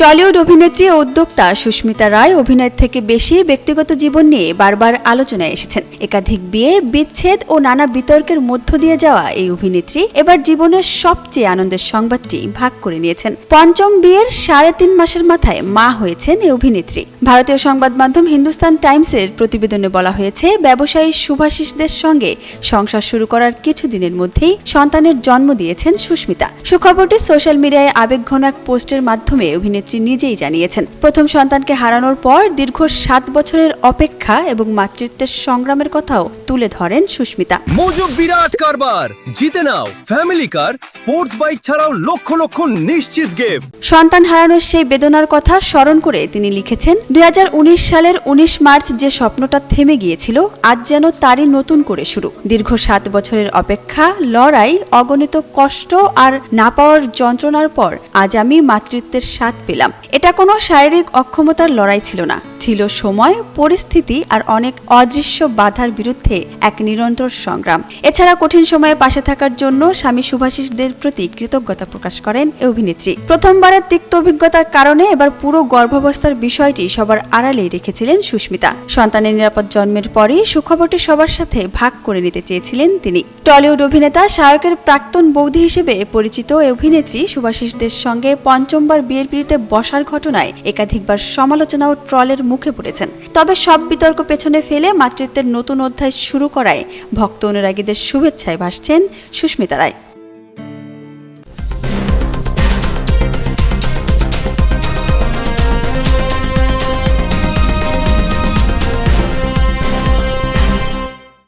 Tollywood অভিনেত্রী ও উদ্যোক্তা সুস্মিতা রায় অভিনয় থেকে বেশি ব্যক্তিগত জীবন নিয়ে বারবার আলোচনায় এসেছেন। একাধিক বিয়ে, বিচ্ছেদ ও নানা বিতর্কের মধ্য দিয়ে যাওয়া এই অভিনেত্রী এবার জীবনের সবচেয়ে আনন্দের সংবাদটি ভাগ করে নিয়েছেন। পঞ্চম বিয়ের 3.5 মাসের মাথায় মা হয়েছেন এই অভিনেত্রী। ভারতীয় সংবাদ মাধ্যম হিন্দুস্তান টাইমসের প্রতিবেদনে বলা হয়েছে, ব্যবসায়ী শুভাশিসদের সঙ্গে সংসার শুরু করার কিছুদিনের মধ্যেই সন্তানের জন্ম দিয়েছেন সুস্মিতা। সুখবরটি সোশ্যাল মিডিয়ায় আবেগঘন এক পোস্টের মাধ্যমে অভিনেত্রী নিজেই জানিয়েছেন। প্রথম সন্তানকে হারানোর পর দীর্ঘ 7 বছরের অপেক্ষা এবং মাতৃত্বের সংগ্রামের কথাও তুলে ধরেন সুস্মিতা। মজুক বিরাট কারবার, জিতে নাও ফ্যামিলি কার, স্পোর্টস বাইক ছাড়াও লক্ষ লক্ষ নিশ্চিত গিফট। সন্তান হারানোর সেই বেদনার কথা স্মরণ করে তিনি লিখেছেন, 2019 সালের 19 মার্চ যে স্বপ্নটা থেমে গিয়েছিল, আজ যেন তারই নতুন করে শুরু। দীর্ঘ 7 বছরের অপেক্ষা, লড়াই, অগণিত কষ্ট আর না পাওয়ার যন্ত্রণার পর আজ আমি মাতৃত্বের স্বাদ পেলাম। এটা কোনো শারীরিক অক্ষমতার লড়াই ছিল না, ছিল সময়, পরিস্থিতি আর অনেক অদৃশ্য বাধার বিরুদ্ধে এক নিরন্তর সংগ্রাম। এছাড়া কঠিন সময়ে পাশে থাকার জন্য স্বামী শুভাশিসদের প্রতি কৃতজ্ঞতা প্রকাশ করেন এই অভিনেত্রী। প্রথমবারের তিক্ত অভিজ্ঞতার কারণে এবার পুরো গর্ভাবস্থার বিষয়টি সবার আড়ালেই রেখেছিলেন সুস্মিতা। সন্তানের নিরাপদ জন্মের পরই সুখবরটি সবার সাথে ভাগ করে নিতে চেয়েছিলেন তিনি। টলিউড অভিনেতা শায়কের প্রাক্তন বৌদি হিসেবে পরিচিত এই অভিনেত্রী শুভাশিসদের সঙ্গে পঞ্চমবার বিয়ের পিঁড়িতে বসার ঘটনায় একাধিকবার সমালোচনা ও ট্রলের মুখে পড়েছেন। তবে সব বিতর্ক পেছনে ফেলে মাতৃত্বের নতুন অধ্যায় শুরু করায় ভক্ত অনুরাগীদের শুভেচ্ছায় ভাসছেন সুস্মিতা রায়।